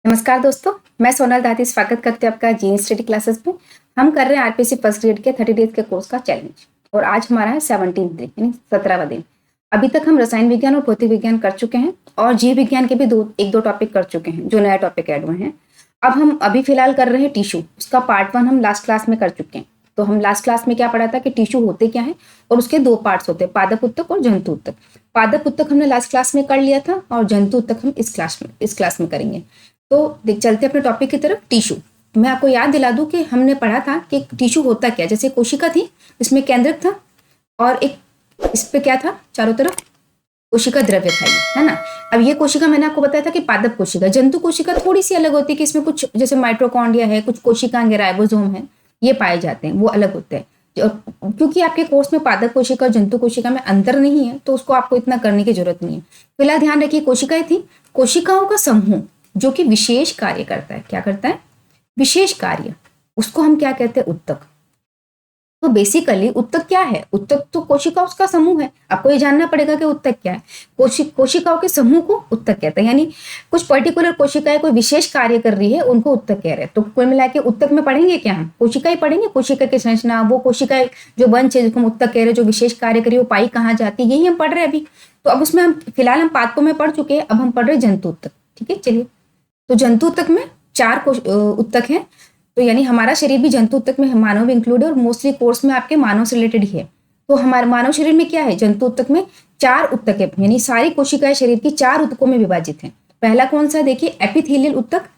नमस्कार दोस्तों, मैं सोनल दाती स्वागत करती हूँ आपका जीन स्टडी क्लासेस में। हम कर रहे हैं आरपीसी फर्स्ट ग्रेड के 30 डेज के कोर्स का चैलेंज और आज हमारा है 17 दिन यानी 17वां दिन। अभी तक हम रसायन विज्ञान और भौतिक विज्ञान कर चुके हैं और जीव विज्ञान के भी एक दो टॉपिक कर चुके हैं जो नया टॉपिक ऐड हुए हैं। अब हम अभी फिलहाल कर रहे हैं टिश्यू, उसका पार्ट 1 हम लास्ट क्लास में कर चुके हैं। तो हम लास्ट क्लास में क्या पढ़ा था कि टिश्यू होते क्या है और उसके दो पार्ट्स होते हैं, पादप उत्तक और जंतु उत्तक। पादप उत्तक हमने लास्ट क्लास में कर लिया था और जंतु उत्तक हम इस क्लास में करेंगे। तो देख चलते अपने टॉपिक की तरफ। टिश्यू, मैं आपको याद दिला दूं कि हमने पढ़ा था कि टिश्यू होता क्या, जैसे कोशिका थी इसमें केंद्रक था और एक इस पे क्या था, चारों तरफ कोशिका द्रव्य था, ये है ना। अब ये कोशिका मैंने आपको बताया था कि पादप कोशिका। जंतु कोशिका थोड़ी सी अलग होती है कि इसमें कुछ जैसे माइटोकॉन्ड्रिया है, कुछ कोशिकांग राइबोसोम है, ये पाए जाते हैं, वो अलग होते हैं। क्योंकि आपके कोर्स में पादप कोशिका और जंतु कोशिका में अंतर नहीं है तो उसको आपको इतना करने की जरूरत नहीं है। फिलहाल ध्यान रखिए, कोशिकाएं थी, कोशिकाओं का समूह जो कि विशेष कार्य करता है। क्या करता है? विशेष कार्य। उसको हम क्या कहते हैं? उत्तक। तो बेसिकली उत्तक क्या है? उत्तक तो कोशिकाओं का समूह है। आपको ये जानना पड़ेगा कि उत्तक क्या है। कोशिकाओं के समूह को उत्तक कहते हैं, यानी कुछ पर्टिकुलर कोशिकाएं कोई विशेष कार्य कर रही है, उनको उत्तक कह रहे हैं। तो कुल मिला के उत्तक में पढ़ेंगे क्या? हम कोशिकाएं पढ़ेंगे, कोशिका की संरचना, वो कोशिकाएं जो वंश है जिसको हम उत्तक कह रहे हैं, जो विशेष कार्य करी, वो पाई कहाँ जाती है, यही हम पढ़ रहे हैं अभी। तो अब उसमें हम फिलहाल हम पादपों में पढ़ चुके हैं, अब हम पढ़ रहे हैं जंतु उत्तक। ठीक है, चलिए। तो जंतु उत्तक में 4 उत्तक हैं। तो यानी हमारा शरीर भी जंतु उत्तक में, मानव भी इंक्लूड है और मोस्टली कोर्स में आपके मानव से रिलेटेड ही है। तो हमारे मानव शरीर में क्या है? जंतु उत्तक में 4 उत्तक है, यानी सारी कोशिकाएं शरीर की 4 उत्तकों में विभाजित हैं। पहला कौन सा? देखिए, एपिथेलियल उत्तक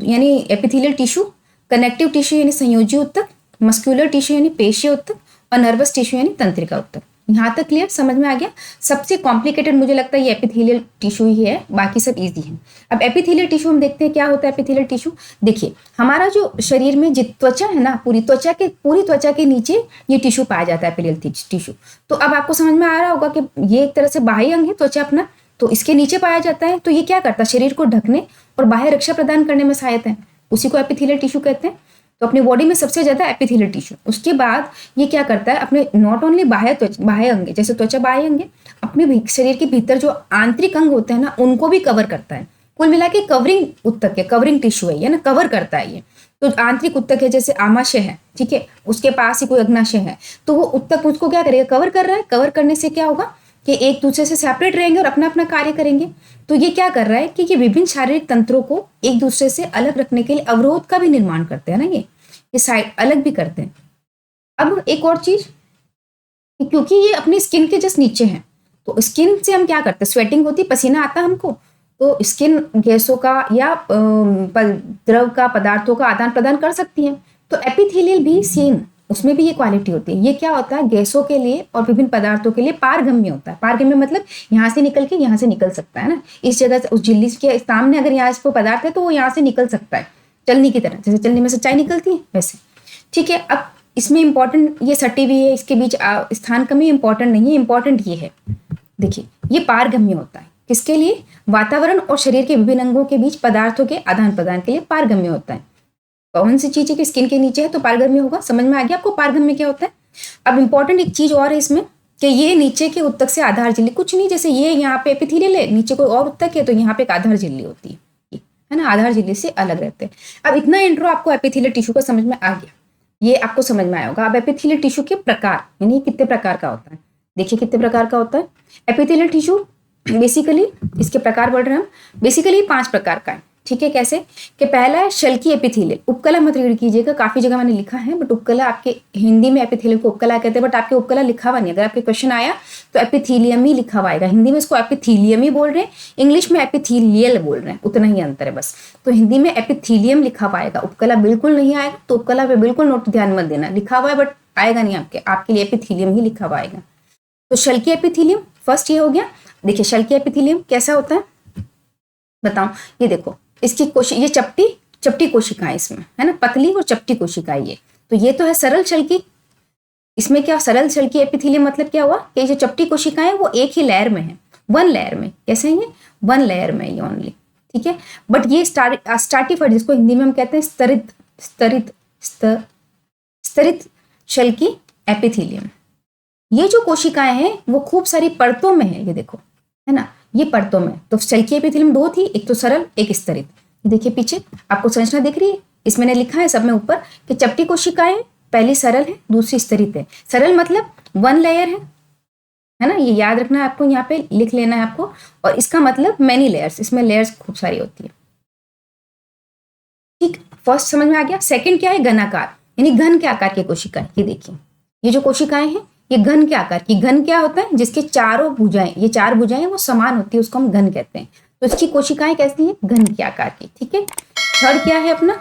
यानी एपिथेलियल टिश्यू, कनेक्टिव टिश्यू यानी संयोजी उत्तक, मस्कुलर टिश्यू यानी पेशीय उत्तक और नर्वस टिश्यू यानी तंत्रिका उत्तक। यहाँ तक क्लियर, समझ में आ गया? सबसे कॉम्प्लिकेटेड मुझे लगता है ये एपिथेलियल टिश्यू ही है, बाकी सब इजी है। अब एपिथेलियल टिश्यू हम देखते हैं क्या होता है। एपिथेलियल टिश्यू देखिए, हमारा जो शरीर में त्वचा है ना, पूरी त्वचा के नीचे ये टिश्यू पाया जाता है, एपिथेलियल टिश्यू। तो अब आपको समझ में आ रहा होगा कि ये एक तरह से बाह्य अंग है त्वचा अपना, तो इसके नीचे पाया जाता है। तो ये क्या करता है? शरीर को ढकने और बाह्य रक्षा प्रदान करने में सहायता है, उसी को एपिथेलियल टिश्यू कहते हैं। तो अपनी बॉडी में सबसे ज्यादा एपिथेलियल टिश्यू। उसके बाद ये क्या करता है? अपने नॉट ओनली बाह्य अंग, जैसे त्वचा बाह्य अंग, अपने शरीर के भीतर जो आंतरिक अंग होते हैं ना, उनको भी कवर करता है। कुल मिला के कवरिंग उत्तक है, कवरिंग टिश्यू है ये ना, कवर करता है ये। तो आंतरिक उत्तक है, जैसे आमाशय है, ठीक है, उसके पास ही कोई अग्नाशय है, तो वो उत्तक उसको क्या करेगा? कवर कर रहा है। कवर करने से क्या होगा कि एक दूसरे से सेपरेट रहेंगे और अपना अपना कार्य करेंगे। तो ये क्या कर रहा है कि ये विभिन्न शारीरिक तंत्रों को एक दूसरे से अलग रखने के लिए अवरोध का भी निर्माण करते हैं ना, ये साइड अलग भी करते हैं। अब एक और चीज, क्योंकि ये अपनी स्किन के जस्ट नीचे है, तो स्किन से हम क्या करते हैं? स्वेटिंग होती, पसीना आता हमको, तो स्किन गैसों का या द्रव का, पदार्थों का आदान प्रदान कर सकती है। तो एपिथेलियल भी सेम, उसमें भी ये क्वालिटी होती है। ये क्या होता है? गैसों के लिए और विभिन्न पदार्थों के लिए पारगम्य होता है। पारगम्य मतलब यहाँ से निकल के यहाँ से निकल सकता है ना, इस जगह से उस झिल्ली के सामने अगर यहाँ इसको पदार्थ है तो वो यहाँ से निकल सकता है, चलनी की तरह, जैसे चलनी में सच्चाई निकलती है वैसे। ठीक है, अब इसमें इंपॉर्टेंट ये सटी हुई है, इसके बीच स्थान कमी इंपॉर्टेंट नहीं है, इंपॉर्टेंट ये है। देखिए, ये पारगम्य होता है किसके लिए? वातावरण और शरीर के विभिन्न अंगों के बीच पदार्थों के आदान प्रदान के लिए पारगम्य होता है। कौन सी चीज है कि स्किन के नीचे है तो पारगम्य होगा। समझ में आ गया आपको पारगम्य क्या होता है? अब इंपॉर्टेंट एक चीज और है इसमें कि ये नीचे के उत्तक से आधार झिल्ली, कुछ नहीं, जैसे ये यहाँ पे एपिथेलियल है, नीचे कोई और उत्तक है तो यहाँ पे एक आधार झिल्ली होती है ना, आधार झिल्ली से अलग रहते हैं। अब इतना इंट्रो आपको एपिथेलियल टिश्यू का समझ में आ गया, ये आपको समझ में आया होगा। अब एपिथेलियल टिश्यू के प्रकार, यानी कितने प्रकार का होता है, देखिए कितने प्रकार का होता है एपिथेलियल टिश्यू। बेसिकली इसके प्रकार बढ़ रहे हैं हम, बेसिकली 5 प्रकार का है। ठीक है, कैसे कि पहला है शल्की एपिथेलियल। उपकला मत रीड कीजिएगा, काफी जगह मैंने लिखा है, बट उपकला आपके हिंदी में एपिथेलियल को उपकला कहते हैं, बट आपके उपकला लिखा हुआ नहीं। अगर आपके क्वेश्चन आया तो एपिथेलियम ही लिखा हुआ आएगा। हिंदी में इसको एपिथेलियम ही बोल रहे हैं, इंग्लिश में एपिथेलियल बोल रहे हैं, उतना ही अंतर है बस। तो हिंदी में एपिथेलियम लिखा हुआ आएगा, उपकला बिल्कुल नहीं आएगा। तो उपकला पे बिल्कुल नोट ध्यान मत देना, लिखा हुआ है बट आएगा नहीं, आपके लिए एपिथेलियम ही लिखा हुआ आएगा। तो शल्की एपिथेलियम फर्स्ट ये हो गया। देखिए शल्की एपिथेलियम कैसा होता है बताऊं, ये देखो इसकी ये चपटी कोशिकाएं इसमें है ना, पतली और चपटी कोशिकाएं ये। तो ये तो है सरल शल्की। इसमें क्या सरल शल्की एपिथेलियम मतलब क्या हुआ कि जो चपटी कोशिकाएं वो एक ही लेयर में है, 1 लेयर में। कैसे है? 1 लेयर में ये ओनली। ठीक है, बट ये स्टार्टिफाइड, जिसको हिंदी में हम कहते हैं स्तरित शल्की एपिथेलियम। ये जो कोशिकाएं हैं वो खूब सारी परतों में है, ये देखो है ना, ये परतों में। तो शल्की एपिथेलियम 2 थी, एक तो सरल एक स्तरित। देखिए पीछे आपको संरचना दिख रही है, इसमें लिखा है सब में ऊपर कि चपटी कोशिकाएं पहली सरल है, दूसरी स्तरित है। सरल मतलब वन लेयर है ना, ये याद रखना है आपको, यहाँ पे लिख लेना है आपको। और इसका मतलब मैनी लेयर्स, इसमें लेयर्स खूब सारी होती है। ठीक, फर्स्ट समझ में आ गया। सेकंड क्या है, घनाकार, यानी घन के आकार की कोशिकाएं। ये देखिए ये जो कोशिकाएं हैं ये घन के आकार की। घन क्या होता है, जिसके चारों भुजाएं, ये चार भुजाएं वो समान होती है, उसको हम घन कहते हैं। तो इसकी कोशिकाएं कैसी है, घन के आकार की। ठीक है, थर्ड क्या है अपना,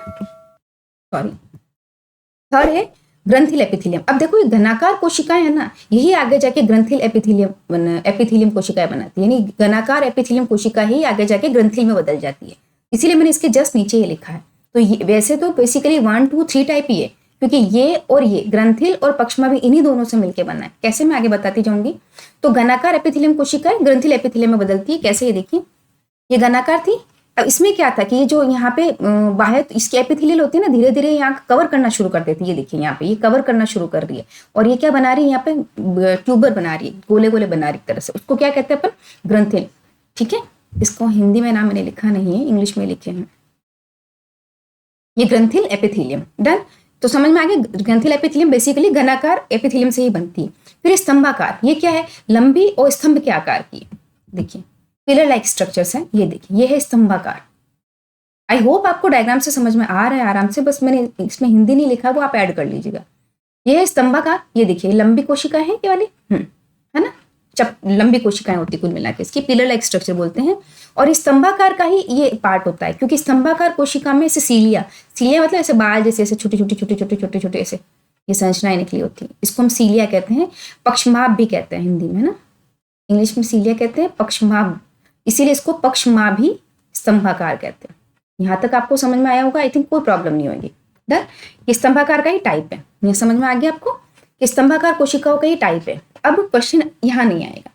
थर्ड है ग्रंथिल एपिथेलियम। अब देखो ये घनाकार कोशिकाएं है ना, यही आगे जाके ग्रंथिल एपिथेलियम कोशिकाएं बनाती है, यानी घनाकार एपिथेलियम कोशिका ही आगे जाके ग्रंथिल में बदल जाती है। इसीलिए मैंने इसके जस्ट नीचे ये लिखा है। तो ये वैसे तो बेसिकली 1 2 3 टाइप ही है, क्योंकि ये और ये ग्रंथिल और पक्षमा भी इन्हीं दोनों से मिलकर बना है। कैसे मैं आगे बताती जाऊंगी। तो घनाकार एपिथेलियम कोशिकाएं ग्रंथिल एपिथेलियम में बदलती है। कैसे, ये देखिए ये घनाकार थी। अब इसमें क्या था कि ये जो यहाँ पे बाहर इसकी एपिथेलियल होती है ना, धीरे धीरे यहाँ कवर करना शुरू कर देती है। ये देखिए यहाँ पे ये कवर करना शुरू कर रही है, और ये क्या बना रही है, यहाँ पे ट्यूबर बना रही है, गोले गोले बना रही तरह से। उसको क्या कहते हैं अपन, ग्रंथिल। ठीक है, इसको हिंदी में नाम मैंने लिखा नहीं है, इंग्लिश में लिखे हैं। ये ग्रंथिल एपिथेलियम, डन। तो समझ में आ गया, ग्रंथिल एपिथेलियम बेसिकली घनाकार एपिथेलियम से ही बनती है। फिर स्तंभाकार, ये क्या है, लंबी और स्तंभ के आकार की। देखिए पिलर लाइक स्ट्रक्चर्स हैं, ये देखिए ये है स्तंभाकार। आई होप आपको डायग्राम से समझ में आ रहा है आराम से, बस मैंने इसमें हिंदी नहीं लिखा, वो आप ऐड कर लीजिएगा। ये है स्तंभाकार, ये देखिए लंबी कोशिका है ये वाली, है ना, लंबी कोशिकाएं होती कुल मिला के, इसकी पिलर लाइक स्ट्रक्चर बोलते हैं। और इस स्तंभाकार का ही ये पार्ट होता है, क्योंकि स्तंभाकार कोशिका में ऐसे सीलिया मतलब ऐसे बाल जैसे ऐसे छोटे छोटे ऐसे ये संरचनाएं निकली होती है। इसको हम सीलिया कहते हैं, पक्षमाभ भी कहते हैं हिंदी में ना, इंग्लिश में सीलिया कहते हैं, पक्षमाभ, इसीलिए इसको पक्षमाभी स्तंभाकार कहते हैं। यहाँ तक आपको समझ में आया होगा, आई थिंक कोई प्रॉब्लम नहीं होगी। डन, ये स्तंभाकार का ही टाइप है, ये समझ में आ गया आपको कि स्तंभाकार कोशिकाओं का ही टाइप है। अब क्वेश्चन यहाँ नहीं आएगा,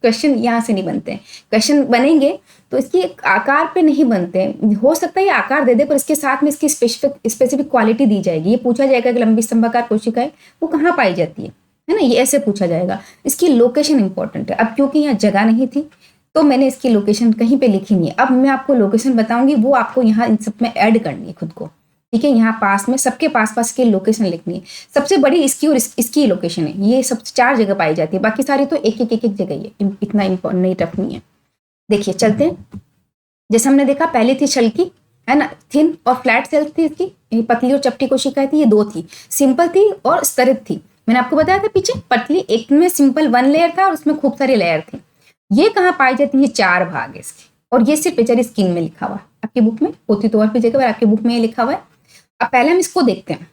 क्वेश्चन यहाँ से नहीं बनते हैं। क्वेश्चन बनेंगे तो इसकी आकार पे नहीं बनते हैं। हो सकता है ये आकार दे दे, पर इसके साथ में इसकी स्पेसिफिक क्वालिटी दी जाएगी। ये पूछा जाएगा कि लंबी स्तंभाकार कोशिकाएं वो कहाँ पाई जाती है ना, ये ऐसे पूछा जाएगा। इसकी लोकेशन इंपॉर्टेंट है। अब क्योंकि यहाँ जगह नहीं थी तो मैंने इसकी लोकेशन कहीं पे लिखी नहीं है। अब मैं आपको लोकेशन बताऊंगी, वो आपको यहाँ इन सब में ऐड करनी है खुद को। ठीक है, यहाँ पास में सबके पास की लोकेशन लिखनी है। सबसे बड़ी इसकी और इसकी लोकेशन है, ये सब 4 जगह पाई जाती है, बाकी सारी तो एक जगह ही है, इतना इम्पोर्टेंट नहीं, टफ नहीं है। देखिए चलते हैं। जैसे हमने देखा पहले थी छलकी, है ना, थिन और फ्लैट सेल्स थी इसकी, पतली और चपटी कोशिकाएं थी, ये 2 थी। सिंपल थी और स्तरित थी। मैंने आपको बताया था पीछे, पतली एक में सिंपल 1 लेयर था और उसमें खूब सारी लेयर थी। ये कहाँ पाई जाती है, 4 भाग है इसके, और ये सिर्फ बेचारी स्किन में लिखा हुआ है। आपकी बुक में होती तो और भी जगह, आपकी बुक में ये लिखा हुआ है। अब पहले हम इसको देखते हैं,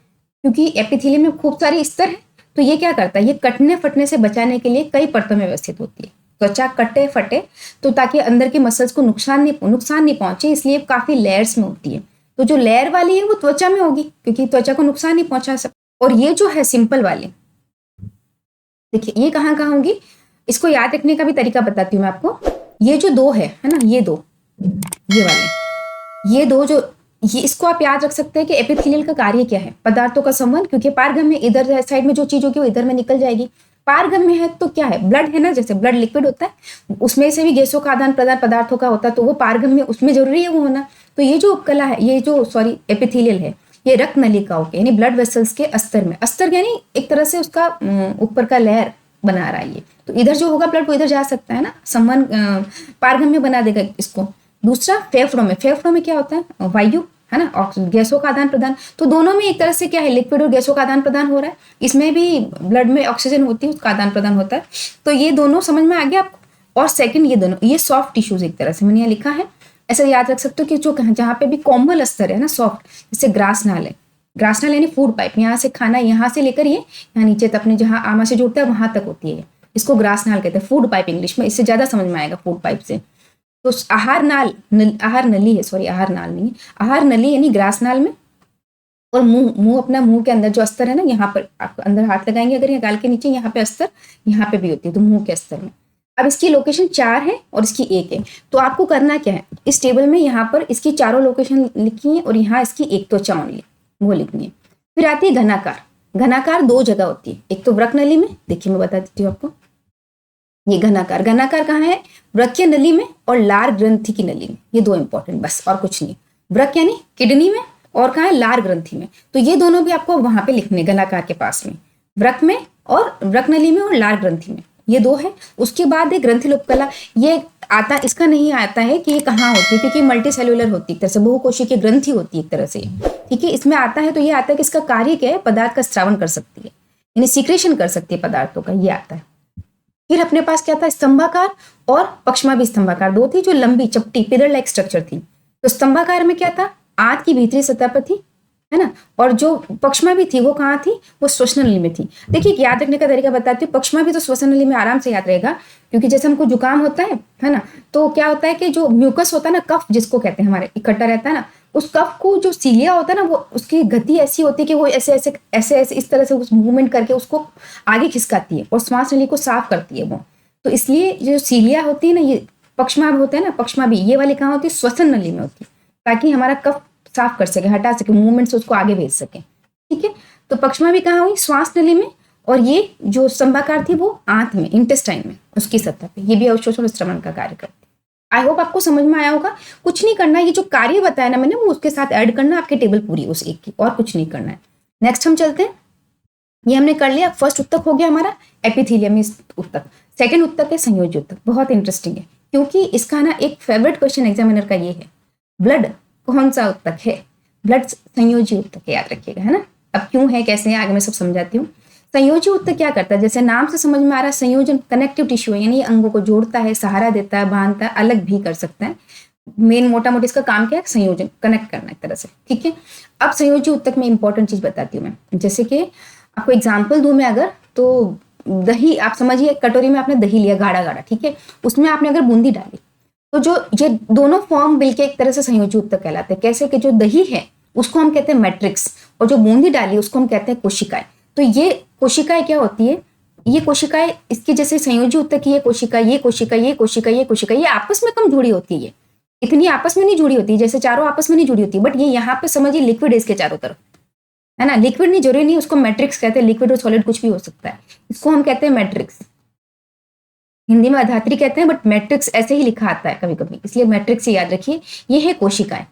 क्योंकि एपिथेलियम में खूब सारे स्तर है। तो ये क्या करता है, ये कटने फटने से बचाने के लिए कई परतों में व्यवस्थित होती है। त्वचा कटे फटे तो ताकि अंदर के मसल्स को नुकसान नहीं पहुंचे, इसलिए काफी लेयर्स में होती है। तो जो लेयर वाली है वो त्वचा में होगी, क्योंकि त्वचा को नुकसान नहीं पहुंचा सकती। और ये जो है सिंपल वाली, देखिए ये कहाँ होगी, इसको याद रखने का भी तरीका बताती हूँ मैं आपको। ये जो 2 है ना, ये 2, ये वाले, ये 2 जो, ये इसको आप याद रख सकते हैं कि एपिथेलियल का कार्य क्या है, पदार्थों का संबंध। क्योंकि पारगम्य इधर साइड में जो चीज होगी वो इधर में निकल जाएगी। पारगम्य है तो क्या है, ब्लड है ना, जैसे ब्लड लिक्विड होता है, उसमें से भी गैसों का आदान प्रदान पदार्थों का होता है, तो वो पारगम्य, उसमें जरूरी है वो होना। तो ये जो उपकला है, ये जो एपिथेलियल है, ये रक्त नलिकाओं के यानी ब्लड वेसल्स के अस्तर में, अस्तर यानी एक तरह से उसका ऊपर का लेयर बना रहा है ये। तो इधर जो होगा ब्लड वो इधर जा सकता है ना, संबंध पारगम्य बना देगा इसको। दूसरा फेफड़ों में क्या होता है, वायु है ना, गैसों का आदान प्रदान। तो दोनों में एक तरह से क्या है, लिक्विड और गैसों का आदान प्रदान हो रहा है। इसमें भी ब्लड में ऑक्सीजन होती है, उसका आदान प्रदान होता है। तो ये दोनों समझ में आ गया आपको। और सेकंड ये दोनों, ये सॉफ्ट टिश्यूज एक तरह से मैंने यहाँ लिखा है, ऐसा याद रख सकते हो कि जो जहाँ पे भी कोमल अस्तर है ना, सॉफ्ट, जैसे ग्रासनाल है, ग्रासनाल यानी फूड पाइप, यहाँ से खाना यहाँ से लेकर ये यहाँ नीचे तक अपने जहाँ आमा से जुड़ता है वहां तक होती है, इसको ग्रासनाल कहते हैं, फूड पाइप इंग्लिश में, इससे ज्यादा समझ में आएगा फूड पाइप से। तो आहार नली है, सॉरी आहार नाल नहीं, आहार नली यानी ग्रासनाल में। और मुंह अपना मुंह के अंदर जो अस्तर है ना, यहाँ पर आप अंदर हाथ लगाएंगे अगर, यहाँ गाल के नीचे यहाँ पे अस्तर, यहाँ पे भी होती है, तो मुंह के अस्तर में। अब इसकी लोकेशन 4 है और इसकी 1 है। तो आपको करना क्या है, इस टेबल में यहाँ पर इसकी चारों लोकेशन लिखी है और यहाँ इसकी 1 त्वचा ओनली वो लिखनी है। फिर आती है घनाकार। घनाकार 2 जगह होती है, एक तो वृक्क नली में, देखिए मैं बता देती हूँ आपको, ये घनाकार कहाँ है, वृक्कीय नली में और लार ग्रंथि की नली में। ये 2 इंपॉर्टेंट, बस और कुछ नहीं। वृक यानी किडनी में, और कहाँ है, लार ग्रंथि में। तो ये दोनों भी आपको वहां पे लिखने, गलाकार के पास में, वृक में और वृक नली में और लार ग्रंथि में, ये दो है। उसके बाद है ग्रंथिल उपकला, ये आता, इसका नहीं आता है कि ये कहाँ होती है, क्योंकि मल्टी सेल्यूलर होती है, एक तरह से बहुकोशिकीय ग्रंथि होती है एक तरह से, ठीक है। इसमें आता है तो ये आता है कि इसका कार्य क्या है, पदार्थ का स्रावन कर सकती है, यानी सीक्रेशन कर सकती है पदार्थों का, ये आता है। फिर अपने पास क्या था, स्तंभाकार और पक्षमाभि स्तंभाकार, दो थी जो लंबी चपटी पिलर लाइक स्ट्रक्चर थी। तो स्तंभाकार में क्या था, आंत की भीतरी सतह पर थी, है ना, और जो पक्षमाभि थी वो कहाँ थी, वो श्वसन नली में थी। देखिए याद रखने का तरीका बताती हूँ, पक्षमाभि तो श्वसन नली में आराम से याद रहेगा, क्योंकि जैसे हमको जुकाम होता है ना, तो क्या होता है कि जो म्यूकस होता है ना, कफ जिसको कहते हैं हमारे, इकट्ठा रहता है ना, उस कफ को जो सीलिया होता है ना, वो उसकी गति ऐसी होती है कि वो ऐसे ऐसे ऐसे ऐसे इस तरह से उस मूवमेंट करके उसको आगे खिसकाती है और श्वास नली को साफ करती है वो। तो इसलिए जो सीलिया होती है ना, ये पक्षमाभ होता है ना, पक्षमाभि ये वाली कहाँ होती है, श्वसन नली में होती है, ताकि हमारा कफ साफ कर सके, हटा सके, मूवमेंट से उसको आगे भेज सके, ठीक है। तो पक्षमाभि कहाँ हुई, श्वास नली में, और ये जो स्तंभाकार थी वो आंत में, इंटेस्टाइन में, उसकी सतह पे, ये भी अवशोषण और श्रवण का कार्य करती है। आई होप आपको समझ में आया होगा। कुछ नहीं करना है, ये जो कार्य बताया ना मैंने, वो उसके साथ ऐड करना, आपकी टेबल पूरी उस एक की, और कुछ नहीं करना है। नेक्स्ट हम चलते हैं, ये हमने कर लिया। फर्स्ट उत्तक हो गया हमारा एपिथेलियम उत्तक। सेकंड उत्तक है संयोजी उत्तक, बहुत इंटरेस्टिंग है, क्योंकि इसका ना एक फेवरेट क्वेश्चन एग्जामिनर का ये है, ब्लड कौन सा उत्तक है, ब्लड संयोजी उत्तक, याद रखिएगा, है ना। अब क्यों है, कैसे है, आगे मैं सब समझाती हूँ। संयोजी उत्तक क्या करता है, जैसे नाम से समझ में आ रहा है, संयोजन कनेक्टिव टिश्यू है, यानी अंगों को जोड़ता है, सहारा देता है, बांधता है, अलग भी कर सकता है। मेन मोटा मोटी इसका काम क्या है, संयोजन, कनेक्ट करना एक तरह से, ठीक है। अब संयोजी उत्तक में इंपॉर्टेंट चीज बताती हूँ मैं, जैसे कि आपको एग्जाम्पल दूं मैं अगर, तो दही, आप समझिए कटोरी में आपने दही लिया गाढ़ा गाढ़ा, ठीक है, उसमें आपने अगर बूंदी डाली, तो जो ये दोनों फॉर्म मिलके एक तरह से संयोजी उत्तक कहलाते हैं। कैसे कि जो दही है उसको हम कहते हैं मैट्रिक्स, और जो बूंदी डाली उसको हम कहते हैं कोशिकाएं। तो ये कोशिकाएं क्या होती है, ये कोशिकाएं, इसकी जैसे संयोजी उत्तक की ये कोशिका, ये कोशिका, ये कोशिका, ये कोशिका, ये आपस में कम जुड़ी होती है, ये इतनी आपस में नहीं जुड़ी होती, जैसे चारों आपस में नहीं जुड़ी होती, बट ये यहाँ पे समझिए लिक्विड है इसके चारों तरफ, है ना। लिक्विड नहीं, जरूरी नहीं उसको मैट्रिक्स कहते हैं, लिक्विड और सॉलिड कुछ भी हो सकता है, इसको हम कहते हैं मैट्रिक्स। हिंदी में अधात्री कहते हैं, बट मैट्रिक्स ऐसे ही लिखा आता है कभी कभी, इसलिए मैट्रिक्स से याद रखिए। ये है कोशिकाएं,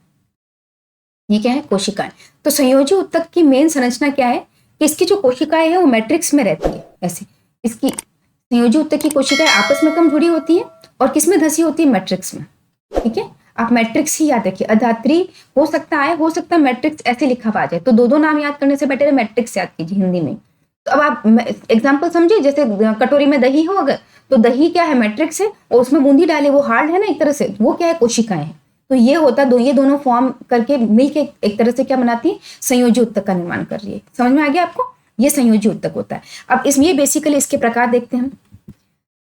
ये क्या है, कोशिकाएं। तो संयोजी उत्तक की मेन संरचना क्या है कि इसकी जो कोशिकाएं है वो मैट्रिक्स में रहती है, ऐसे इसकी संयोजी उत्तक की कोशिकाएं आपस में कम जुड़ी होती है, और किसमें धसी होती है, मैट्रिक्स में, ठीक है। आप मैट्रिक्स ही याद रखिए, अधात्री हो सकता है मैट्रिक्स ऐसे लिखा हुआ आ जाए, तो दो नाम याद करने से बेटर है मैट्रिक्स याद कीजिए हिंदी में। तो अब आप एग्जाम्पल समझिए, जैसे कटोरी में दही हो अगर, तो दही क्या है, मैट्रिक्स है, और उसमें बूंदी डाले, वो हार्ड है ना एक तरह से, वो क्या है, कोशिकाएं हैं। तो ये होता ये दोनों फॉर्म करके मिलके एक तरह से क्या बनाती है, संयोजी उत्तक का निर्माण कर रही है। समझ में आ गया आपको, ये संयोजी उत्तक होता है। अब इसमें ये बेसिकली इसके प्रकार देखते हैं हम।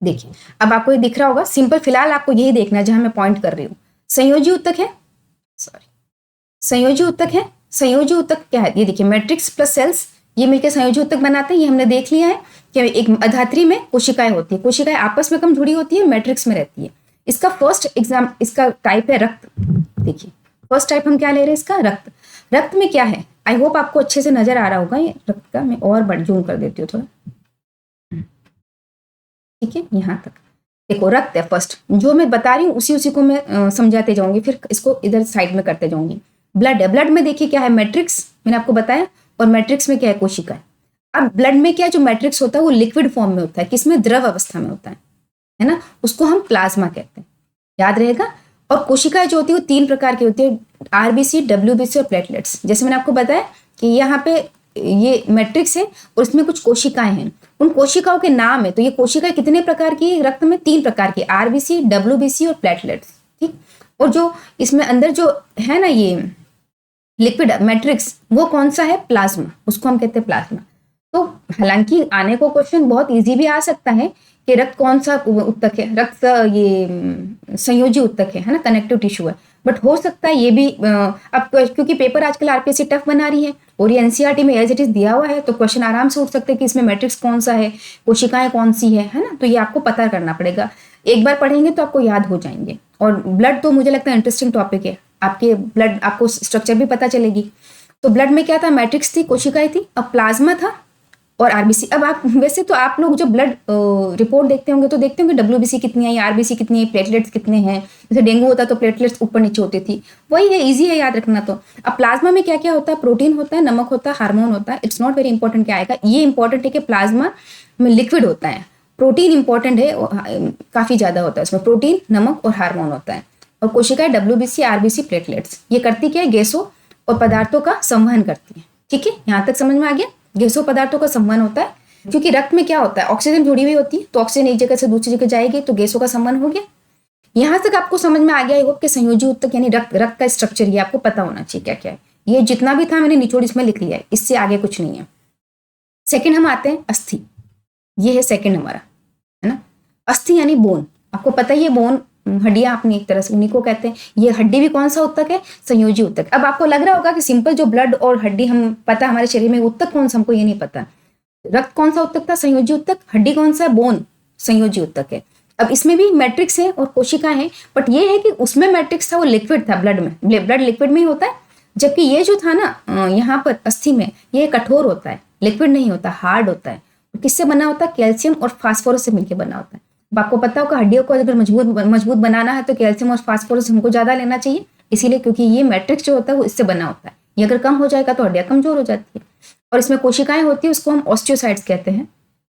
देखिए अब आपको ये दिख रहा होगा, सिंपल फिलहाल आपको यही देखना है जहां मैं पॉइंट कर रही हूँ। संयोजी उत्तक है, संयोजी उत्तक है, संयोजी उत्तक क्या है, ये देखिए मैट्रिक्स प्लस सेल्स, ये मिलकर संयोजी उत्तक बनाते हैं। ये हमने देख लिया है कि एक अधात्री में कोशिकाएं होती है, कोशिकाएं आपस में कम जुड़ी होती है, मैट्रिक्स में रहती है। इसका फर्स्ट एग्जाम, इसका टाइप है रक्त। देखिए फर्स्ट टाइप हम क्या ले रहे हैं, इसका रक्त। रक्त में क्या है, आई होप आपको अच्छे से नजर आ रहा होगा ये रक्त का, मैं और बड़ जूम कर देती हूँ थोड़ा, ठीक है, यहाँ तक देखो रक्त है फर्स्ट, जो मैं बता रही हूँ उसी को मैं समझाते जाऊंगी, फिर इसको इधर साइड में करते जाऊंगी। ब्लड है, ब्लड में देखिए क्या है, मैट्रिक्स मैंने आपको बताया, और मैट्रिक्स में क्या है, कोशिका है। अब ब्लड में क्या, जो मैट्रिक्स होता है वो लिक्विड फॉर्म में होता है, किसमें, द्रव अवस्था में होता है ना, उसको हम प्लाज्मा कहते हैं, याद रहेगा। और कोशिकाएं जो होती है वो 3 प्रकार की होती है, आरबीसी, डब्ल्यूबीसी और प्लेटलेट्स। जैसे मैंने आपको बताया कि यहाँ पे ये मैट्रिक्स है और इसमें कुछ कोशिकाएं हैं, उन कोशिकाओं के नाम है। तो ये कोशिकाएं कितने प्रकार की, रक्त में 3 प्रकार की, आरबीसी, डब्ल्यूबीसी और प्लेटलेट्स, ठीक। और जो इसमें अंदर जो है ना ये लिक्विड मैट्रिक्स, वो कौन सा है, प्लाज्मा, उसको हम कहते हैं प्लाज्मा। तो हालांकि आने को क्वेश्चन बहुत इजी भी आ सकता है कि रक्त कौन सा उत्तक है, रक्त ये संयोजी उत्तक है ना, कनेक्टिव टिश्यू है, बट हो सकता है ये भी अब क्योंकि पेपर आजकल आरपीएससी टफ बना रही है और ये एनसीईआरटी में एज इट इज दिया हुआ है, तो क्वेश्चन आराम से उठ सकते हैं कि इसमें मैट्रिक्स कौन सा है, कोशिकाएं कौन सी है ना। तो ये आपको पता करना पड़ेगा, एक बार पढ़ेंगे तो आपको याद हो जाएंगे। और ब्लड तो मुझे लगता है इंटरेस्टिंग टॉपिक है, आपके ब्लड आपको स्ट्रक्चर भी पता चलेगी। तो ब्लड में क्या था, मैट्रिक्स थी, कोशिकाएं थी। अब प्लाज्मा था, और आरबीसी। अब आप वैसे तो आप लोग जो ब्लड रिपोर्ट देखते होंगे तो देखते होंगे डब्ल्यूबीसी कितनी है, आरबीसी कितनी है, प्लेटलेट्स कितने हैं। जैसे डेंगू होता है तो प्लेटलेट्स ऊपर नीचे होती थी, वही है, इजी है याद रखना। तो अब प्लाज्मा में क्या क्या होता है, प्रोटीन होता है, नमक होता है, हार्मोन होता है। इट्स नॉट वेरी इंपॉर्टेंट क्या आएगा, ये इंपॉर्टेंट है कि प्लाज्मा में लिक्विड होता है, प्रोटीन इंपॉर्टेंट है, काफी ज्यादा होता है उसमें, प्रोटीन, नमक और हार्मोन होता है। और कोशिकाएं डब्ल्यूबीसी, आरबीसी, प्लेटलेट्स, ये करती क्या है, गैसों और पदार्थों का संवहन करती है। ठीक है, यहाँ तक समझ में आ गया। गैसों पदार्थों का संवहन होता है क्योंकि रक्त में क्या होता है, ऑक्सीजन जुड़ी हुई होती है, तो ऑक्सीजन एक जगह से दूसरी जगह जाएगी तो गैसों का संवहन हो गया। यहां तक आपको समझ में आ गया। आई होप कि संयोजी ऊतक यानी रक्त का स्ट्रक्चर ये आपको पता होना चाहिए क्या क्या है। ये जितना भी था मैंने निचोड़ इसमें लिख लिया है, इससे आगे कुछ नहीं है। सेकंड हम आते हैं अस्थि। ये है सेकंड हमारा, है ना। अस्थि यानी बोन, आपको पता ही है बोन हड्डियां अपनी एक तरह से उन्हीं को कहते हैं। ये हड्डी भी कौन सा ऊतक है, संयोजी ऊतक। अब आपको लग रहा होगा कि सिंपल जो ब्लड और हड्डी हम पता हमारे शरीर में, ऊतक कौन सा हमको ये नहीं पता। रक्त कौन सा ऊतक था, संयोजी ऊतक। हड्डी कौन सा है, बोन, संयोजी ऊतक है। अब इसमें भी मैट्रिक्स है और कोशिका है, बट ये है कि उसमें मैट्रिक्स था वो लिक्विड था, ब्लड में, ब्लड लिक्विड में ही होता है। जबकि ये जो था ना यहाँ पर अस्थि में, ये कठोर होता है, लिक्विड नहीं होता, हार्ड होता है। किससे बना होता है, कैल्शियम और फास्फोरस से मिलकर बना होता है। अब आपको पता होगा हड्डियों को अगर मजबूत बनाना है तो कैल्शियम और फास्फोरस हमको ज्यादा लेना चाहिए, इसीलिए क्योंकि ये मैट्रिक्स जो होता है वो इससे बना होता है। ये अगर कम हो जाएगा तो हड्डियां कमजोर हो जाती है। और इसमें कोशिकाएं होती है, उसको हम ऑस्टियोसाइट्स कहते हैं।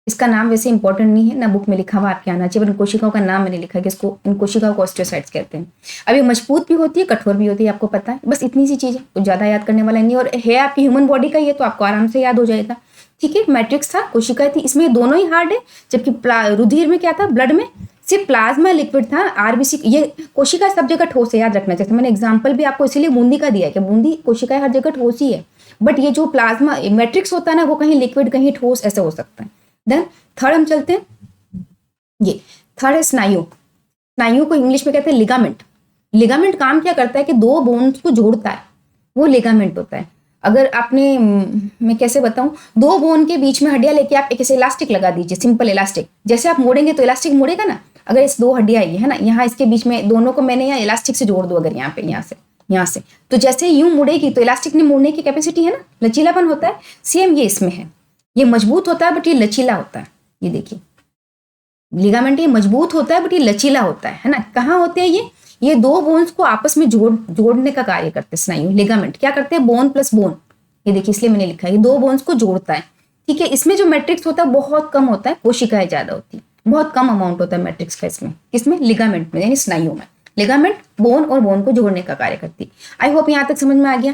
इसका नाम वैसे इंपॉर्टेंट नहीं है ना, बुक में लिखा हुआ आपके आना चाहिए, पर इन कोशिकाओं का नाम मैंने लिखा है कि इसको, इन कोशिकाओं को ऑस्टियोसाइट्स कहते हैं। अब ये मजबूत भी होती है, कठोर भी होती है, आपको पता है। बस इतनी सी चीज है, कुछ ज्यादा याद करने वाला नहीं, और है आपकी ह्यूमन बॉडी का, ये तो आपको आराम से याद हो जाएगा। ठीक है, मैट्रिक्स था, कोशिकाएं थी, इसमें दोनों ही हार्ड है। जबकि रुधिर में क्या था, ब्लड में सिर्फ प्लाज्मा लिक्विड था। आरबीसी, ये कोशिका सब जगह ठोस है, याद रखना चाहिए। मैंने एग्जाम्पल भी आपको इसीलिए बूंदी का दिया है कि बूंदी कोशिकाएं हर जगह ठोस ही है, बट ये जो प्लाज्मा मैट्रिक्स होता है ना, वो कहीं लिक्विड कहीं ठोस ऐसा हो सकता है। देन थर्ड हम चलते हैं, ये थर्ड है स्नायु। स्नायु को इंग्लिश में कहते हैं लिगामेंट। लिगामेंट काम क्या करता है कि दो बोन्स को जोड़ता है, वो लिगामेंट होता है। अगर आपने, मैं कैसे बताऊं, दो बोन के बीच में हड्डियां लेके आप एक ऐसे इलास्टिक लगा दीजिए, सिंपल इलास्टिक, जैसे आप मोड़ेंगे तो इलास्टिक मोड़ेगा ना। अगर इस दो हड्डियां आई है ना, यहाँ इसके बीच में दोनों को मैंने यहाँ इलास्टिक से जोड़ दो, अगर यहाँ पे यहाँ से तो जैसे यूं मुड़ेगी तो इलास्टिक ने मुड़ने की कैपेसिटी है ना, लचीलापन होता है। सेम ये इसमें है, ये मजबूत होता है बट ये लचीला होता है। ये देखिए लिगामेंट, ये मजबूत होता है बट ये लचीला होता है ना। कहाँ होते हैं ये दो बोन्स को आपस में जोड़ने का कार्य करते हैं स्नायु। लिगामेंट क्या करते हैं, बोन प्लस बोन, ये देखिए इसलिए मैंने लिखा है ये दो बोन्स को जोड़ता है। ठीक है, इसमें जो मैट्रिक्स होता है बहुत कम होता है, कोशिकाएं ज्यादा होती है, बहुत कम अमाउंट होता है मैट्रिक्स का इसमें लिगामेंट में, यानी स्नायु में। लिगामेंट बोन और बोन को जोड़ने का कार्य करती है। आई होप यहाँ तक समझ में आ गया।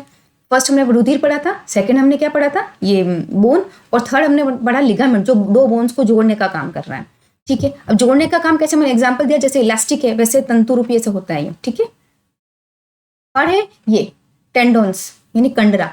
फर्स्ट हमने रुधिर पढ़ा था, सेकंड हमने क्या पढ़ा था, ये बोन, और थर्ड हमने पढ़ा लिगामेंट, जो दो बोन्स को जोड़ने का काम कर रहा है। ठीक है, अब जोड़ने का काम कैसे, मैंने एग्जांपल दिया, जैसे इलास्टिक है वैसे तंतु रूपी ऐसे होता है ये। ठीक है, थर्ड है ये टेंडोन्स यानी कंडरा।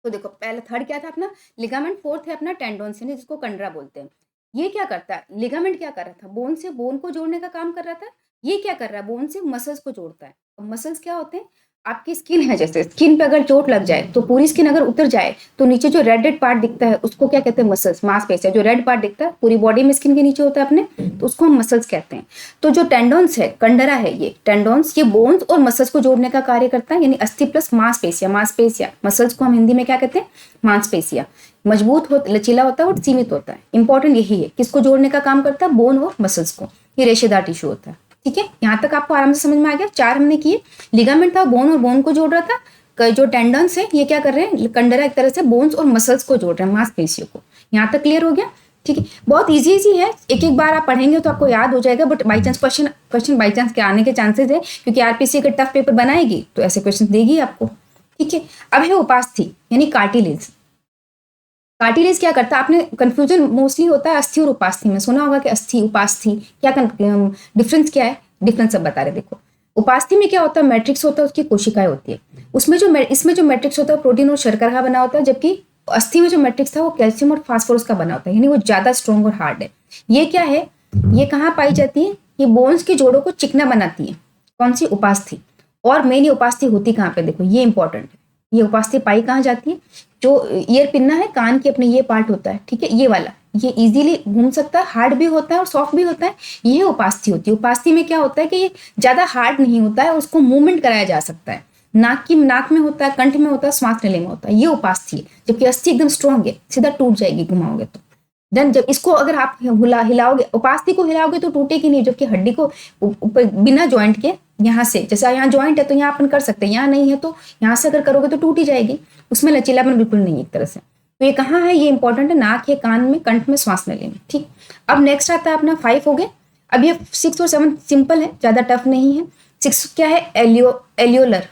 तो देखो पहले थर्ड क्या था अपना लिगामेंट, फोर्थ है अपना टेंडोन्स यानी जिसको कंडरा बोलते हैं। ये क्या करता है, लिगामेंट क्या कर रहा था, बोन से बोन को जोड़ने का काम कर रहा था। ये क्या कर रहा है, बोन से मसल्स को जोड़ता है। मसल्स क्या होते हैं, आपकी स्किन है, जैसे स्किन पे अगर चोट लग जाए तो पूरी स्किन अगर उतर जाए तो नीचे जो रेड पार्ट दिखता है उसको क्या कहते हैं, मसल्स, मांसपेशियां। जो रेड पार्ट दिखता है पूरी बॉडी में स्किन के नीचे होता है अपने, तो उसको हम मसल्स कहते हैं। तो जो टेंडोन्स है, कंडरा है, ये टेंडोन्स, ये बोन्स और मसल्स को जोड़ने का कार्य करता है, यानी अस्थि प्लस मांसपेशिया। मसल्स को हम हिंदी में क्या कहते हैं, मांसपेशिया। मजबूत हो, लचीला होता है और सीमित होता है। इंपॉर्टेंट यही है, किसको जोड़ने का काम करता है, बोन और मसल्स को। ये रेशेदार टिश्यू होता है। ठीक है, यहाँ तक आपको आराम से समझ में आ गया। चार हमने किए, लिगामेंट था, बोन और बोन को जोड़ रहा था। जो टेंडन्स है ये क्या कर रहे हैं, कंडरा एक तरह से बोन्स और मसल्स को जोड़ रहे हैं, मांसपेशियों को। यहाँ तक क्लियर हो गया। ठीक है, बहुत इजी है, एक एक बार आप पढ़ेंगे तो आपको याद हो जाएगा, but by chance question by chance के आने के चांसेस है, क्योंकि आरपीसी अगर टफ पेपर बनाएगी तो ऐसे क्वेश्चन देगी आपको। ठीक है, अब है उपास्थि यानी कार्टिलेज। कार्टिलेज क्या करता है, आपने कंफ्यूजन मोस्टली होता है अस्थि और उपास्थि में, सुना होगा कि अस्थि उपास्थि क्या डिफरेंस क्या है, डिफरेंस सब बता रहे। देखो उपास्थि में क्या होता है, मैट्रिक्स होता है, उसकी कोशिकाएं होती है। इसमें जो मैट्रिक्स होता है प्रोटीन और शर्करा का बना होता है, जबकि अस्थि में जो मैट्रिक्स था वो कैल्शियम और फास्फोरस का बना होता है, यानी वो ज्यादा स्ट्रॉन्ग और हार्ड है। ये क्या है, ये कहाँ पाई जाती है, ये बोन्स के जोड़ों को चिकना बनाती है। कौन सी, उपास्थि। और मेन ये उपास्थि होती कहाँ पे, देखो ये इंपॉर्टेंट है, ये उपास्थि पाई कहाँ जाती है, जो ईयर पिन्ना है, कान के अपने ये पार्ट होता है। ठीक है, ये वाला, ये इजीली घूम सकता है, हार्ड भी होता है और सॉफ्ट भी होता है, ये उपास्थि होती है। उपास्थि में क्या होता है कि ये ज्यादा हार्ड नहीं होता है, उसको मूवमेंट कराया जा सकता है। नाक में होता है, कंठ में होता है, श्वास नली में होता है, ये उपास्थि है। जबकि अस्थि एकदम स्ट्रॉन्ग है, सीधा टूट जाएगी घुमाओगे तो। देन जब इसको अगर आप हिलाओगे, उपास्थि को हिलाओगे तो टूटेगी नहीं, जबकि हड्डी को बिना ज्वाइंट के यहाँ से, जैसे यहाँ ज्वाइंट है तो यहाँ अपन कर सकते हैं, यहाँ नहीं है तो यहाँ से अगर करोगे तो टूट ही जाएगी, उसमें लचीलापन बिल्कुल नहीं है एक तरह से। तो ये कहाँ है, ये इंपॉर्टेंट है, नाक है, कान में, कंठ में, श्वास नली में। ठीक, अब नेक्स्ट आता है अपना 5 हो गए। अब ये 6 और 7 सिंपल है, ज्यादा टफ नहीं है। 6 क्या है, एरियोलर।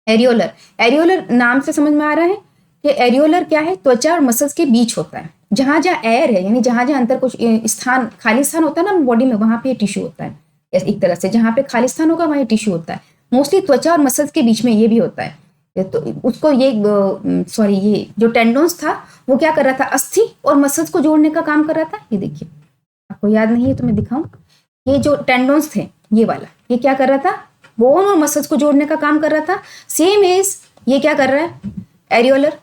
एरियोलर नाम से समझ में आ रहा है कि एरियोलर क्या है, त्वचा और मसल्स के बीच होता है। जहां जहां एयर है, यानी जहां जहां अंतर कुछ स्थान, खाली स्थान होता है ना बॉडी में, वहां पे टिश्यू होता है। एक तरह से जहां पे खाली स्थान होगा वहीं टिश्यू होता है। मोस्टली त्वचा और मसल्स के बीच में ये भी होता है। तो उसको ये जो टेंडोन्स था वो क्या कर रहा था, अस्थि और मसल्स को जोड़ने का काम कर रहा था। ये देखिए, आपको याद नहीं है तो मैं दिखाऊं, ये जो टेंडोन्स थे, ये वाला, ये क्या कर रहा था, बोन और मसल्स को जोड़ने का काम कर रहा था। सेम एज ये क्या कर रहा है, एरियोलर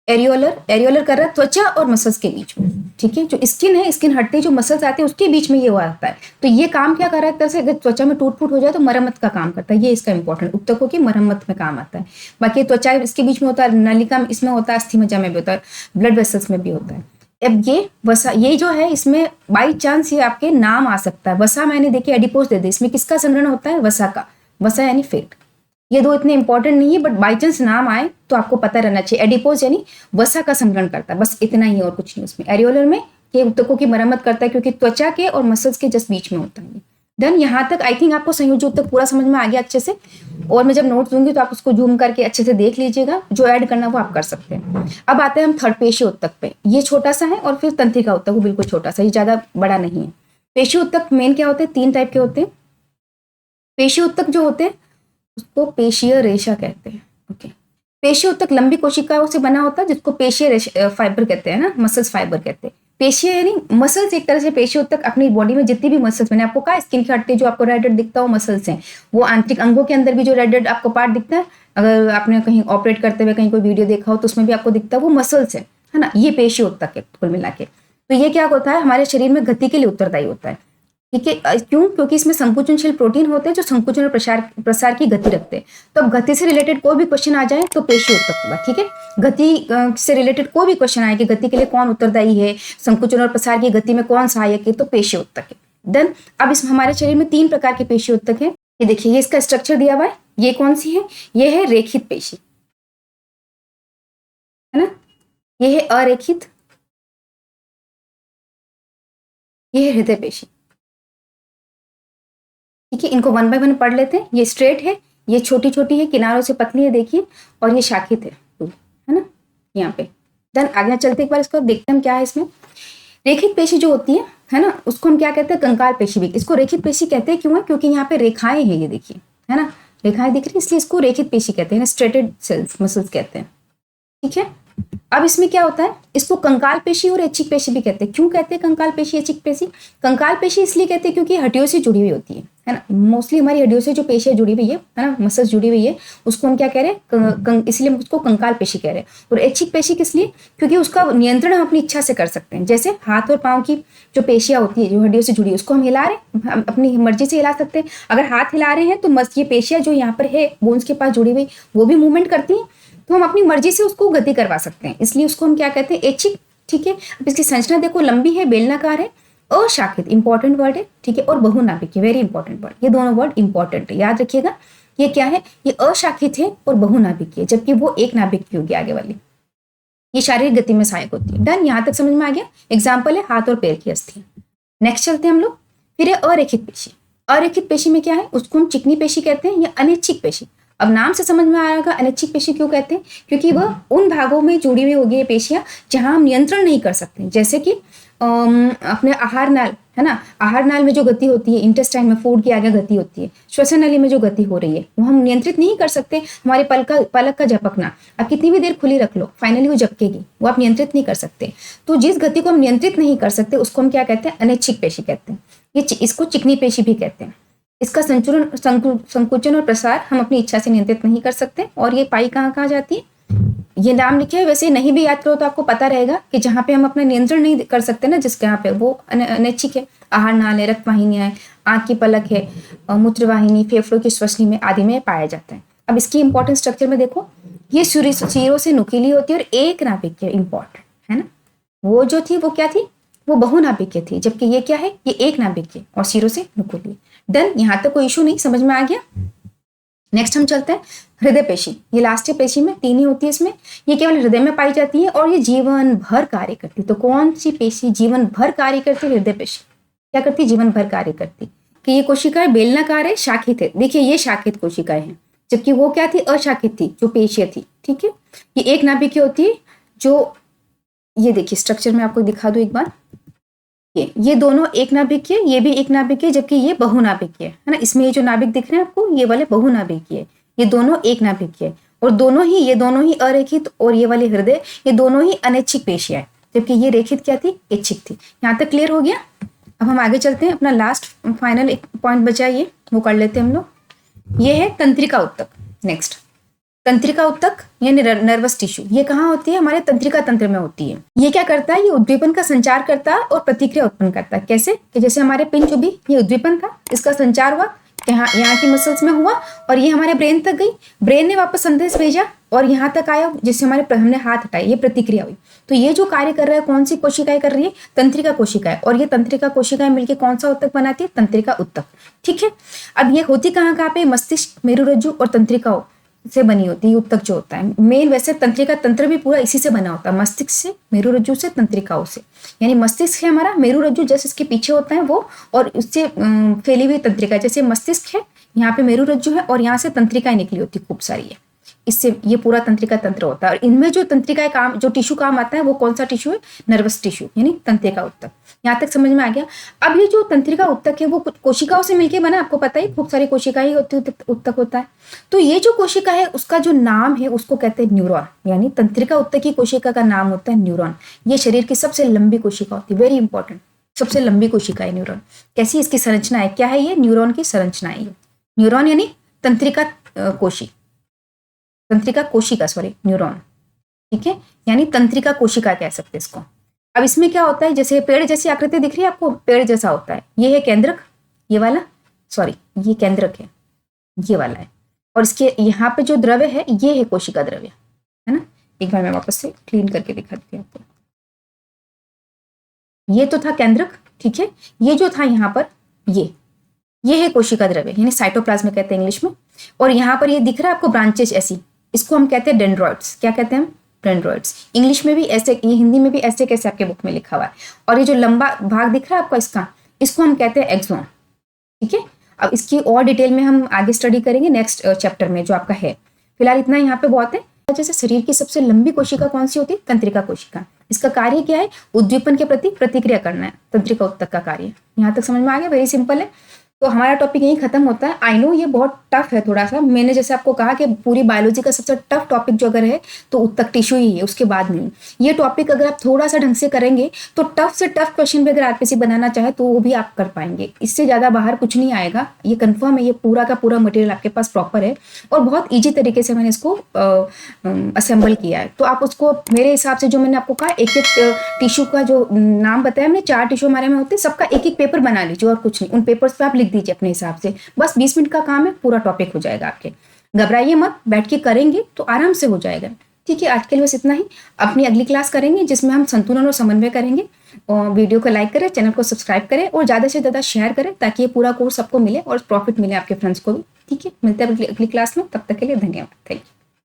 कर रहा है त्वचा और मसल्स के बीच में। ठीक है, जो स्किन है, स्किन हटते जो मसल्स आते हैं उसके बीच में ये हुआ आता है। तो ये काम क्या कर रहा है, तरह से अगर त्वचा में टूट फूट हो जाए तो मरम्मत का काम करता है। ये इसका इंपॉर्टेंट, उत्तकों की मरम्मत में काम आता है। बाकी त्वचा इसके बीच में होता है, नलिका में इसमें होता है, अस्थि मज्जा में भी होता है, ब्लड वेसल्स में भी होता है। अब ये वसा, ये जो है इसमें बाई चांस ये आपके नाम आ सकता है। वसा मैंने देखिए एडिपोज दे दी, इसमें किसका संग्रहण होता है, वसा का। वसा यानी फैट। ये दो इतने इंपॉर्टेंट नहीं है, बट बाई चांस नाम आए तो आपको पता रहना चाहिए। एडिपोज यानी वसा का संग्रहण करता है, बस इतना ही और कुछ नहीं उसमें। एरियोलर में ये ऊतकों की मरम्मत करता है, क्योंकि त्वचा के और मसल्स के जस्ट बीच में होता है। डन, यहाँ तक आई थिंक आपको संयोजी ऊतक पूरा समझ में आ गया अच्छे से। और मैं जब नोट्स दूंगी तो आप उसको जूम करके अच्छे से देख लीजिएगा, जो ऐड करना वो आप कर सकते हैं। अब आते हैं हम थर्ड पेशी ऊतक पे। ये छोटा सा है, और फिर तंत्रिका ऊतक, वो बिल्कुल छोटा सा, ये ज्यादा बड़ा नहीं है। पेशी ऊतक मेन क्या होते हैं, 3 टाइप के होते हैं। पेशी ऊतक जो होते हैं उसको पेशीय रेशा कहते हैं। ओके, पेशी ऊतक लंबी कोशिकाओं से बना होता है, जिसको पेशीय फाइबर कहते हैं ना, मसल्स फाइबर कहते हैं। पेशीय यानी मसल्स, एक तरह से पेशी ऊतक अपनी बॉडी में जितनी भी मसल्स, मैंने आपको कहा स्किन के हट्टे जो आपको रेड रेड दिखता हो मसल्स हैं, वो आंतरिक अंगों के अंदर भी जो रेड रेड आपको पार्ट दिखता है, अगर आपने कहीं ऑपरेट करते हुए कहीं कोई वीडियो देखा हो तो उसमें भी आपको दिखता है, वो मसल्स है ना। ये पेशी ऊतक है कुल मिला के। तो ये क्या होता है, हमारे शरीर में गति के लिए उत्तरदायी होता है। ठीक है, क्यों, क्योंकि इसमें संकुचनशील प्रोटीन होते हैं जो संकुचन और प्रसार की गति रखते हैं। तो अब गति से रिलेटेड कोई भी क्वेश्चन आ जाए तो पेशी ऊतक होगा। ठीक है, गति से रिलेटेड कोई भी क्वेश्चन आए कि गति के लिए कौन उत्तरदायी है, संकुचन और प्रसार की गति में कौन सहायक है, तो पेशी ऊतक है। देन अब इस हमारे शरीर में 3 प्रकार के पेशी ऊतक है। ये देखिए, ये इसका स्ट्रक्चर दिया हुआ है। ये कौन सी है, ये है रेखित पेशी, है ना। ये है अरेखित, ये है हृदय पेशी। ठीक है, इनको 1 बाय 1 पढ़ लेते हैं। ये स्ट्रेट है, ये छोटी छोटी है, किनारों से पतली है देखिए, और ये शाखित है ना यहाँ पे। देन आगे चलते एक बार इसको देखते हैं क्या है इसमें। रेखित पेशी जो होती है ना, उसको हम क्या कहते हैं, कंकाल पेशी भी। इसको रेखित पेशी कहते हैं, क्यों है, क्योंकि यहाँ पे रेखाएं हैं, ये देखिए, है ना, रेखाएं दिख रही है, इसलिए इसको रेखित पेशी कहते हैं, स्ट्रेटेड सेल्स मसल्स कहते हैं। ठीक है, अब इसमें क्या होता है, इसको कंकाल पेशी और ऐच्छिक पेशी भी कहते हैं। क्यों कहते हैं कंकाल पेशी, ऐच्छिक पेशी? कंकाल पेशी इसलिए कहते हैं क्योंकि हड्डियों से जुड़ी हुई होती है ना। मोस्टली हमारी हड्डियों से जो पेशियां जुड़ी हुई है ना, मसल्स जुड़ी हुई है, उसको हम क्या कह रहे हैं, इसलिए हम उसको कंकाल पेशी कह रहे हैं। और ऐच्छिक पेशी किस लिए, क्योंकि उसका नियंत्रण हम अपनी इच्छा से कर सकते हैं। जैसे हाथ और पाँव की जो पेशियां होती है, जो हड्डियों से जुड़ी है, उसको हम हिला रहे हैं, हम अपनी मर्जी से हिला सकते हैं। अगर हाथ हिला रहे हैं तो ये पेशियां जो यहाँ पर है बोन्स के पास जुड़ी हुई, वो भी मूवमेंट करती है, तो हम अपनी मर्जी से उसको गति करवा सकते हैं, इसलिए उसको हम क्या कहते हैं, ऐच्छिक। ठीक है, अब इसकी संरचना देखो, लंबी है, बेलनाकार है, अशाखित, इंपॉर्टेंट वर्ड है। ठीक है, और बहुनाभिकीय, वेरी इंपॉर्टेंट वर्ड। ये दोनों वर्ड इंपॉर्टेंट है, याद रखिएगा। ये क्या है, ये अशाखित है और बहुनाभिकीय, जबकि वो एक नाभिक की होगी आगे वाली। ये शारीरिक गति में सहायक होती है। डन, यहाँ तक समझ में आ गया। एग्जाम्पल है हाथ और पैर की अस्थियां। नेक्स्ट चलते हैं हम लोग। फिर है अरेखित पेशी। अरेखित पेशी में क्या है, उसको हम चिकनी पेशी कहते हैं या अनैच्छिक पेशी। अब नाम से समझ में आ रहा है अनैच्छिक पेशी क्यों कहते हैं, क्योंकि वह उन भागों में जुड़ी हुई होगी ये पेशियां जहां हम नियंत्रण नहीं कर सकते। जैसे कि अपने आहार नाल, है ना, आहार नाल में जो गति होती है, इंटेस्टाइन में फूड की आगे गति होती है, श्वसन नली में जो गति हो रही है, वो हम नियंत्रित नहीं कर सकते। हमारे पलक का झपकना, आप कितनी भी देर खुली रख लो, फाइनली वो झपकेगी, वो आप नियंत्रित नहीं कर सकते। तो जिस गति को हम नियंत्रित नहीं कर सकते उसको हम क्या कहते हैं, अनैच्छिक पेशी कहते हैं। इसको चिकनी पेशी भी कहते हैं। इसका संकुचन और प्रसार हम अपनी इच्छा से नियंत्रित नहीं कर सकते। और ये पाई कहाँ जाती है, ये नाम लिखे है, वैसे नहीं भी याद करो तो आपको पता रहेगा कि जहाँ पे हम अपना नियंत्रण नहीं कर सकते ना, जिसके यहाँ पे, वो अनैच्छिक है। आहार नाल है, रक्त वाहिनियां है, आंख की पलक है, मूत्रवाहिनी, फेफड़ों की श्वसनी में आदि में पाया जाता है। अब इसकी इंपॉर्टेंट स्ट्रक्चर में देखो, ये सिरों से नुकीली होती है और एक नाभिकीय, इंपॉर्टेंट है ना। वो जो थी वो क्या थी, वो बहुनाभिकीय थी, जबकि ये क्या है, ये एक नाभिकीय और सिरों से नुकीली। डन, यहाँ तक कोई इशू नहीं, समझ में आ गया। नेक्स्ट हम चलते हैं हृदय पेशी। ये लास्ट पेशी में 3 ही होती है इसमें, ये केवल हृदय में पाई जाती है और ये जीवन भर कार्य करती है। तो कौन सी पेशी जीवन भर कार्य करती है? हृदय पेशी। क्या करती है? जीवन भर कार्य करती। कि ये कोशिकाएं बेलनाकार है, शाखित है। देखिए ये शाखित कोशिकाएं हैं, जबकि वो क्या थी? अशाखित थी, जो पेशीय थी। ठीक है, ये एक नाभिकीय होती है। जो ये देखिए स्ट्रक्चर में आपको दिखा दूं एक बार, ये दोनों एक नाभिकीय, ये भी एक नाभिकीय, जबकि ये बहुनाभिकीय है ना। इसमें ये जो नाभिक दिख रहे हैं आपको, ये वाले बहुनाभिकीय, ये दोनों एक नाभिकीय और ये दोनों ही अरेखित, और ये वाले हृदय, ये दोनों ही अनैच्छिक पेशियां हैं, जबकि ये रेखित क्या थी? ऐच्छिक थी। यहाँ तक क्लियर हो गया। अब हम आगे चलते हैं, अपना लास्ट फाइनल एक पॉइंट बचा ये, वो कर लेते हैं हम लोग। ये है तंत्रिका उत्तक। नेक्स्ट, तंत्रिका उत्तक यानी नर्वस टिश्यू, ये कहाँ होती है? हमारे तंत्रिका तंत्र में होती है। ये क्या करता है? ये उद्दीपन का संचार करता है और प्रतिक्रिया उत्पन्न करता है। कैसे? कि जैसे हमारे पिंच भी, ये उद्दीपन था, इसका संचार हुआ, यहाँ की मसल्स में हुआ और ये हमारे ब्रेन तक गई, ब्रेन ने वापस संदेश भेजा और यहाँ तक आया, जिससे हमने हाथ हटाया, ये प्रतिक्रिया हुई। तो ये जो कार्य कर रहा है, कौन सी कोशिकाएं कर रही है? तंत्रिका कोशिकाएं। और ये तंत्रिका कोशिकाएं मिलकर कौन सा उत्तक बनाती है? तंत्रिका उत्तक। ठीक है, अब ये होती कहाँ कहाँ पे? मस्तिष्क, मेरुरज्जु और तंत्रिकाओं से बनी होती है उत्तक जो होता है। मेन वैसे तंत्रिका तंत्र भी पूरा इसी से बना होता है, मस्तिष्क से, मेरुरज्जु से, तंत्रिकाओं से। यानी मस्तिष्क है हमारा, मेरुरज्जु जैसे इसके पीछे होता है वो, और उससे फैली हुई तंत्रिका, जैसे मस्तिष्क है, यहाँ पे मेरुरज्जु है और यहाँ से तंत्रिकाएं निकली होती खूब सारी है। इससे ये पूरा तंत्रिका तंत्र होता है। और इनमें जो तंत्रिकाएं काम, जो टिश्यू काम आता है, वो कौन सा टिश्यू है? नर्वस टिश्यू, यानी तंत्रिका उत्तक। यहाँ तक समझ में आ गया। अब ये जो तंत्रिका उत्तक है वो कुछ कोशिकाओं से मिलकर बना, आपको पता ही, खूब सारी कोशिकाएं होती, उत्तक होता है। तो ये जो कोशिका है उसका जो नाम है उसको कहते हैं न्यूरॉन, यानी तंत्रिका उत्तक की कोशिका का नाम होता है न्यूरॉन। ये शरीर की सबसे लंबी कोशिका होती है, वेरी इंपॉर्टेंट, सबसे लंबी कोशिका है न्यूरॉन। कैसी इसकी संरचना है? क्या है ये? न्यूरॉन की संरचना है ये। न्यूरॉन यानी तंत्रिका कोशिका, सॉरी, न्यूरॉन। ठीक है, यानी तंत्रिका कोशिका कह सकते हैं इसको। अब इसमें क्या होता है? जैसे पेड़ जैसी आकृति दिख रही है आपको, पेड़ जैसा होता है। ये है केंद्रक, ये वाला, सॉरी ये केंद्रक है, ये वाला है। और इसके यहाँ पे जो द्रव्य है, ये है कोशिका द्रव्य, है ना। एक बार मैं वापस से क्लीन करके दिखाती हूँ आपको। ये तो था केंद्रक, ठीक है। ये जो था यहाँ पर, ये है कोशिका द्रव्य, यानी साइटोप्लाज्म कहते हैं इंग्लिश में। और यहाँ पर ये दिख रहा है आपको ब्रांचेस ऐसी, इसको हम कहते हैं डेंड्रॉइड्स। क्या कहते हैं हम? डेंड्रॉइड्स। इंग्लिश में भी ऐसे, ये हिंदी में भी ऐसे कैसे आपके बुक में लिखा हुआ है। और ये जो लंबा भाग दिख रहा है आपको इसको हम कहते हैं एक्सोन। ठीक है, अब इसकी और डिटेल में हम आगे स्टडी करेंगे नेक्स्ट चैप्टर में जो आपका है। फिलहाल इतना यहाँ पे बहुत है। जैसे शरीर की सबसे लंबी कोशिका कौन सी होती है? तंत्रिका कोशिका। इसका कार्य क्या है? उद्दीपन के प्रति प्रतिक्रिया करना है, तंत्रिका उत्तक का कार्य। यहाँ तक समझ में आ गया? वेरी सिंपल है। तो हमारा टॉपिक यहीं खत्म होता है। आई नो ये बहुत टफ है थोड़ा सा, मैंने जैसे आपको कहा कि पूरी बायोलॉजी का सबसे टफ टॉपिक जो अगर है तो उत्तक टिश्यू ही है, उसके बाद नहीं। ये टॉपिक अगर आप थोड़ा सा ढंग से करेंगे तो टफ से टफ क्वेश्चन भी अगर आरपीसी बनाना चाहे तो वो भी आप कर पाएंगे। इससे ज़्यादा बाहर कुछ नहीं आएगा, ये कन्फर्म है। ये पूरा का पूरा मटेरियल आपके पास प्रॉपर है और बहुत ईजी तरीके से मैंने इसको असेंबल किया है। तो आप उसको मेरे हिसाब से, जो मैंने आपको कहा, एक एक टिश्यू का जो नाम बताया हमने, 4 टिश्यू हमारे में होते हैं, सबका एक एक पेपर बना लीजिए और कुछ नहीं। उन पेपर्स पे आप लिख दीजिए अपने हिसाब से, बस 20 मिनट का काम है, पूरा टॉपिक हो जाएगा आपके। घबराइए मत, बैठ के करेंगे तो आराम से हो जाएगा। ठीक है, आज के लिए बस इतना ही। अपनी अगली क्लास करेंगे जिसमें हम संतुलन और समन्वय करेंगे। और वीडियो को लाइक करें, चैनल को सब्सक्राइब करें और ज़्यादा से ज़्यादा शेयर करें ताकि ये पूरा कोर्स सबको मिले और प्रॉफिट मिले आपके फ्रेंड्स को भी। ठीक है, मिलते हैं अगली क्लास में, तब तक के लिए धन्यवाद, थैंक यू।